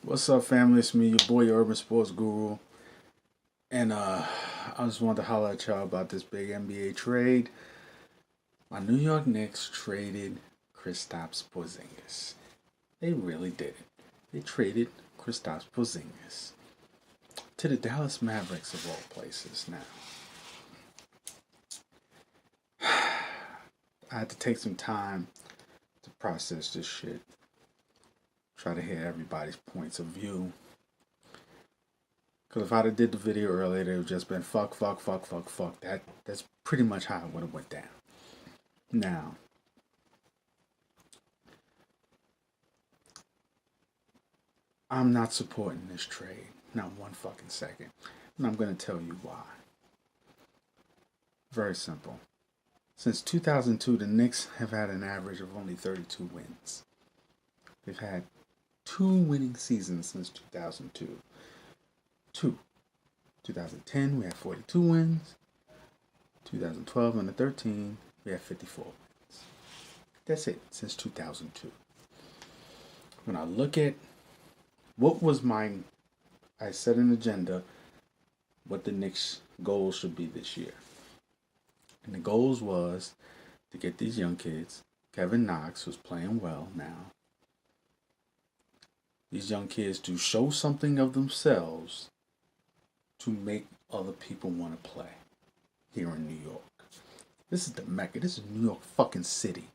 What's up, family? It's me, your boy, your urban sports guru, and I just wanted to holler at y'all about this big NBA trade. My New York Knicks traded Kristaps Porzingis. They really did it. They traded Kristaps Porzingis to the Dallas Mavericks of all places. Now, I had to take some time to process this shit. Try to hear everybody's points of view. Because if I'd have did the video earlier, it would have just been fuck, fuck, fuck, fuck, fuck. That's pretty much how it would have went down. Now, I'm not supporting this trade. Not one fucking second. And I'm going to tell you why. Very simple. Since 2002, the Knicks have had an average of only 32 wins. They've had two winning seasons since 2002. Two. 2010, we had 42 wins. 2012 and the 13, we had 54 wins. That's it, since 2002. When I look at what was I set an agenda, what the Knicks' goals should be this year. And the goals was to get these young kids, Kevin Knox, who's playing well now, these young kids to show something of themselves to make other people want to play here in New York. This is the Mecca. This is New York fucking city.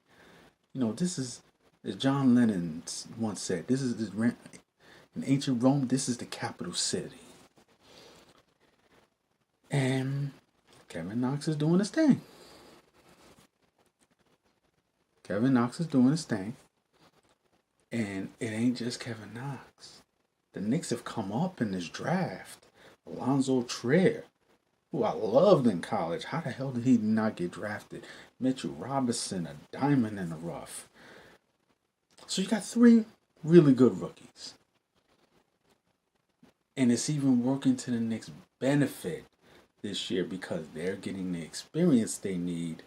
You know, this is, as John Lennon once said, in ancient Rome, this is the capital city. And Kevin Knox is doing his thing. Kevin Knox is doing his thing. And it ain't just Kevin Knox. The Knicks have come up in this draft. Alonzo Trier, who I loved in college. How the hell did he not get drafted? Mitchell Robinson, a diamond in the rough. So you got three really good rookies. And it's even working to the Knicks' benefit this year because they're getting the experience they need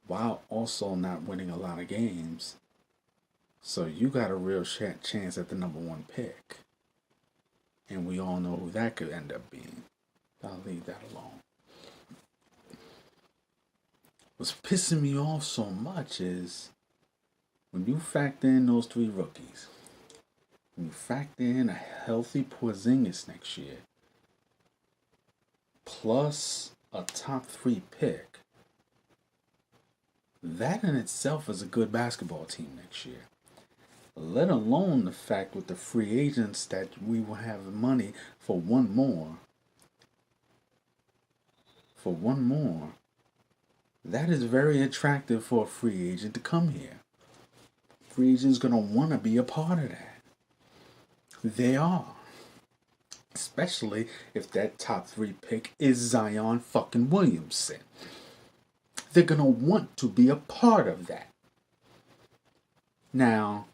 while also not winning a lot of games. So you got a real chance at the number one pick. And we all know who that could end up being. I'll leave that alone. What's pissing me off so much is when you factor in those three rookies, when you factor in a healthy Porzingis next year, plus a top 3 pick, that in itself is a good basketball team next year. Let alone the fact with the free agents that we will have money for one more. For one more. That is very attractive for a free agent to come here. Free agents going to want to be a part of that. They are. Especially if that top 3 pick is Zion fucking Williamson. They're going to want to be a part of that. Now,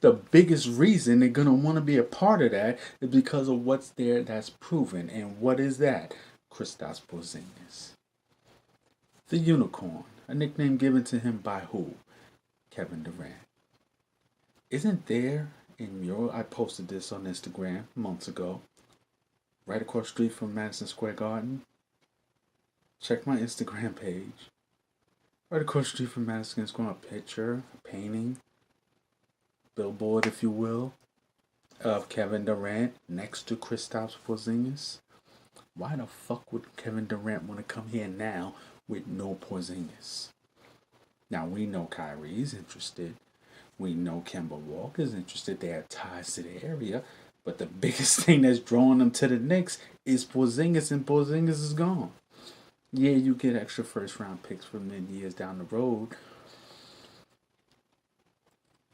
the biggest reason they're going to want to be a part of that is because of what's there that's proven. And what is that? Kristaps Porzingis. The Unicorn, a nickname given to him by who? Kevin Durant. Isn't there I posted this on Instagram months ago, right across the street from Madison Square Garden. Check my Instagram page. Right across the street from Madison Square Garden, a picture, a painting, billboard, if you will, of Kevin Durant next to Kristaps Porzingis. Why the fuck would Kevin Durant want to come here now with no Porzingis? Now we know Kyrie's interested. We know Kemba Walker's interested. They have ties to the area. But the biggest thing that's drawing them to the Knicks is Porzingis, and Porzingis is gone. Yeah, you get extra first round picks for many years down the road.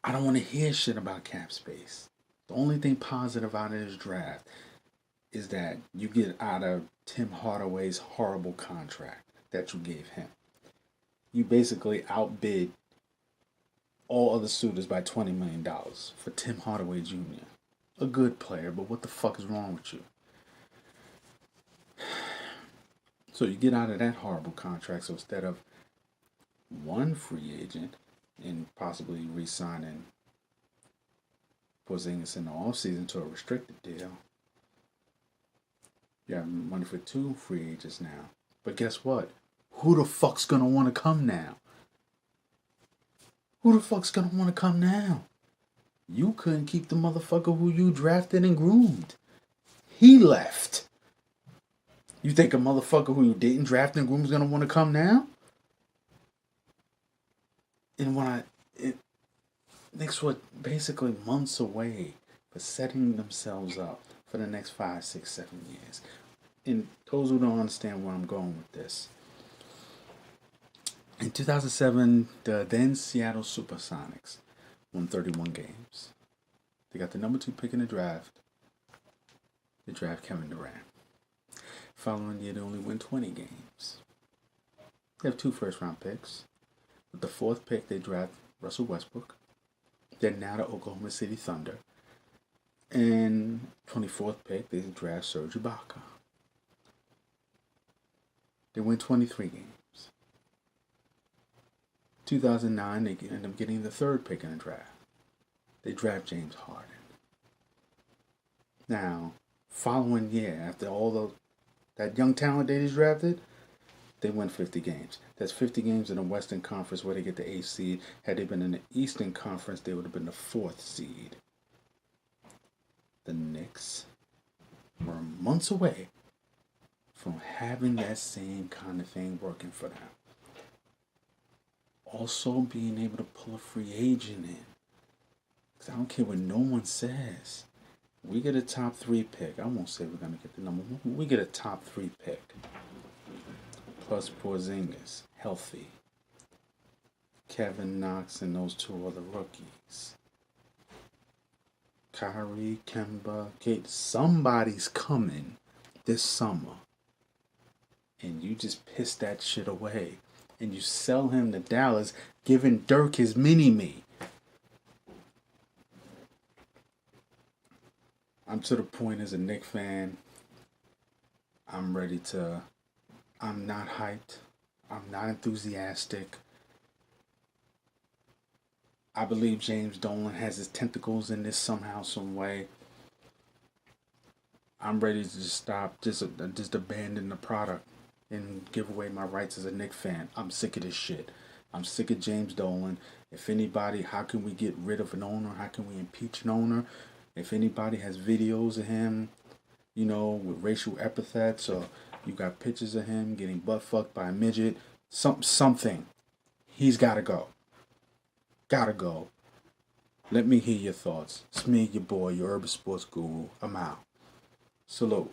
I don't want to hear shit about cap space. The only thing positive out of this draft is that you get out of Tim Hardaway's horrible contract that you gave him. You basically outbid all other suitors by $20 million for Tim Hardaway Jr. A good player, but what the fuck is wrong with you? So you get out of that horrible contract. So instead of one free agent and possibly re-signing Porzingis in the offseason to a restricted deal. You have money for 2 free agents now. But guess what? Who the fuck's gonna want to come now? Who the fuck's gonna want to come now? You couldn't keep the motherfucker who you drafted and groomed. He left. You think a motherfucker who you didn't draft and groom is gonna want to come now? And Knicks were basically months away for setting themselves up for the next 5, 6, 7 years. And those who don't understand where I'm going with this. In 2007, the then Seattle Supersonics won 31 games. They got the number 2 pick in the draft. They draft Kevin Durant. Following year, they only win 20 games. They have 2 first-round picks. With the 4th pick, they draft Russell Westbrook. They're now the Oklahoma City Thunder. And 24th pick, they draft Serge Ibaka. They win 23 games. 2009, they end up getting the 3rd pick in the draft. They draft James Harden. Now, following year, after all that young talent they just drafted, they win 50 games. That's 50 games in the Western Conference where they get the 8th seed. Had they been in the Eastern Conference, they would have been the 4th seed. The Knicks were months away from having that same kind of thing working for them. Also being able to pull a free agent in. Because I don't care what no one says. We get a top 3 pick. I won't say we're going to get the number 1. We get a top 3 pick. Plus Porzingis, healthy. Kevin Knox and those 2 other rookies. Kyrie, Kemba, Kate. Somebody's coming this summer. And you just piss that shit away. And you sell him to Dallas, giving Dirk his mini-me. I'm to the point as a Knicks fan. I'm not hyped. I'm not enthusiastic. I believe James Dolan has his tentacles in this somehow, some way. I'm ready to just stop, just abandon the product and give away my rights as a Knicks fan. I'm sick of this shit. I'm sick of James Dolan. If anybody, how can we get rid of an owner? How can we impeach an owner? If anybody has videos of him, with racial epithets, or you got pictures of him getting butt fucked by a midget, something, he's gotta go. Gotta go. Let me hear your thoughts. It's me, your boy, your urban sports guru. I'm out. Salute.